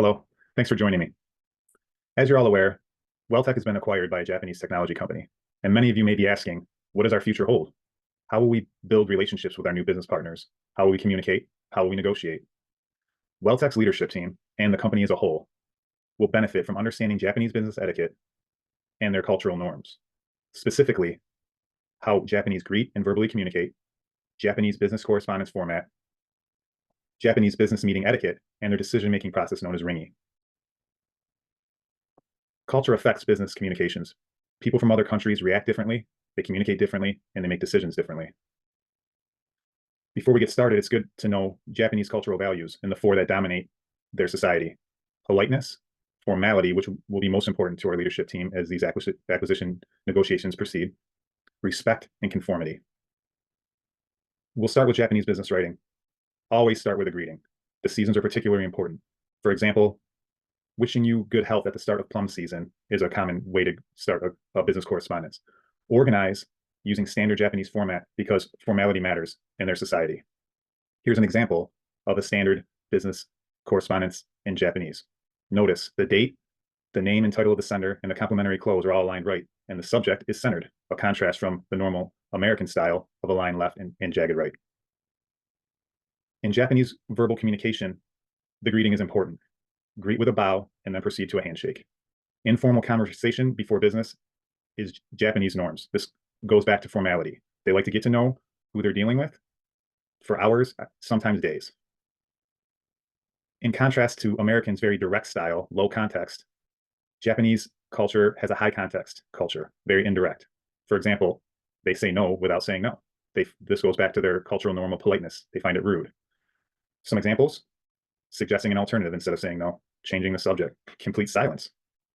Hello, thanks for joining me. As you're all aware, WellTech has been acquired by a Japanese technology company, and many of you may be asking, what does our future hold? How will we build relationships with our new business partners? How will we communicate? How will we negotiate? WellTech's leadership team and the company as a whole will benefit from understanding Japanese business etiquette and their cultural norms, specifically how Japanese greet and verbally communicate, Japanese business correspondence format, Japanese business meeting etiquette, and their decision-making process known as ringi. Culture affects business communications. People from other countries react differently, they communicate differently, and they make decisions differently. Before we get started, it's good to know Japanese cultural values and the four that dominate their society: politeness, formality, which will be most important to our leadership team as these acquisition negotiations proceed, respect, and conformity. We'll start with Japanese business writing. Always start with a greeting. The seasons are particularly important. For example, wishing you good health at the start of plum season is a common way to start a business correspondence. Organize using standard Japanese format because formality matters in their society. Here's an example of a standard business correspondence in Japanese. Notice the date, the name and title of the sender, and the complementary close are all aligned right, and the subject is centered, a contrast from the normal American style of a line left and jagged right. In Japanese verbal communication, the greeting is important. Greet with a bow and then proceed to a handshake. Informal conversation before business is Japanese norms. This goes back to formality. They like to get to know who they're dealing with for hours, sometimes days. In contrast to Americans' very direct style, low context, Japanese culture has a high context culture, very indirect. For example, they say no without saying no. This goes back to their cultural norm of politeness. They find it rude. Some examples: suggesting an alternative instead of saying no, changing the subject, complete silence,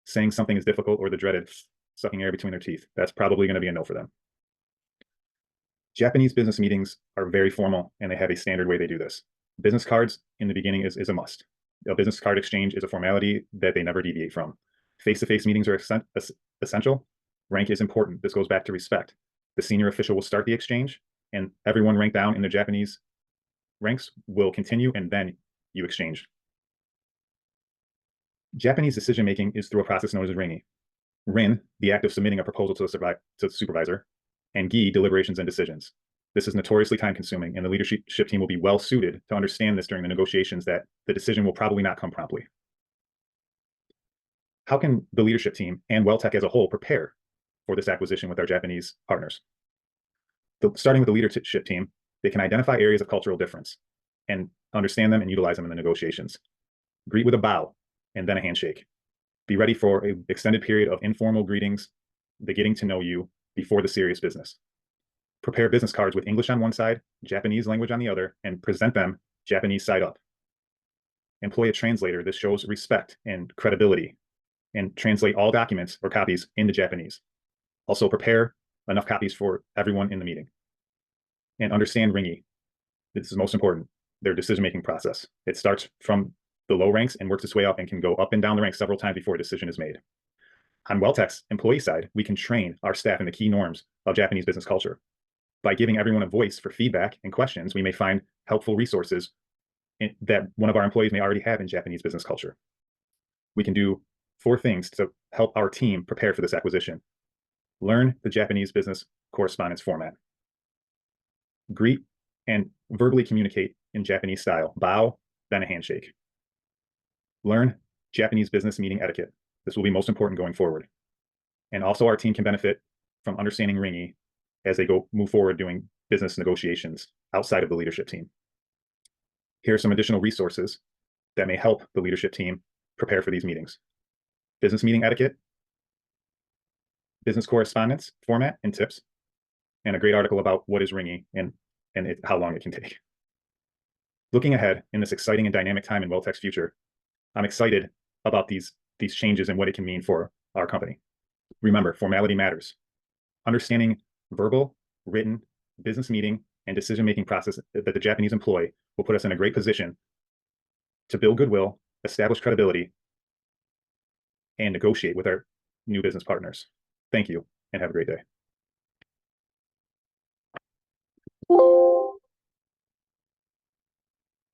saying something is difficult, or the dreaded sucking air between their teeth. That's probably going to be a no for them. Japanese business meetings are very formal, and they have a standard way they do this. Business cards in the beginning is a must. A business card exchange is a formality that they never deviate from. Face-to-face meetings are essential. Rank is important. This goes back to respect. The senior official will start the exchange, and everyone ranked down in the Japanese ranks will continue, and then you exchange. Japanese decision-making is through a process known as ringi. Rin, the act of submitting a proposal to the supervisor, and gi, deliberations and decisions. This is notoriously time-consuming, and the leadership team will be well-suited to understand this during the negotiations that the decision will probably not come promptly. How can the leadership team and WellTech as a whole prepare for this acquisition with our Japanese partners? Starting with the leadership team, they can identify areas of cultural difference and understand them and utilize them in the negotiations. Greet with a bow and then a handshake. Be ready for an extended period of informal greetings, the getting to know you before the serious business. Prepare business cards with English on one side, Japanese language on the other, and present them Japanese side up. Employ a translator. This shows respect and credibility, and translate all documents or copies into Japanese. Also prepare enough copies for everyone in the meeting. And understand ringi. This is most important, their decision-making process. It starts from the low ranks and works its way up and can go up and down the ranks several times before a decision is made. On WellTech's employee side, we can train our staff in the key norms of Japanese business culture. By giving everyone a voice for feedback and questions, we may find helpful resources that one of our employees may already have in Japanese business culture. We can do 4 things to help our team prepare for this acquisition. Learn the Japanese business correspondence format. Greet and verbally communicate in Japanese style. Bow, then a handshake. Learn Japanese business meeting etiquette. This will be most important going forward. And also our team can benefit from understanding ringi as they move forward doing business negotiations outside of the leadership team. Here are some additional resources that may help the leadership team prepare for these meetings. Business meeting etiquette, business correspondence format and tips, and a great article about what is ringi and how long it can take. Looking ahead in this exciting and dynamic time in WellTech's future, I'm excited about these changes and what it can mean for our company. Remember, formality matters. Understanding verbal, written, business meeting, and decision-making process that the Japanese employ will put us in a great position to build goodwill, establish credibility, and negotiate with our new business partners. Thank you, and have a great day.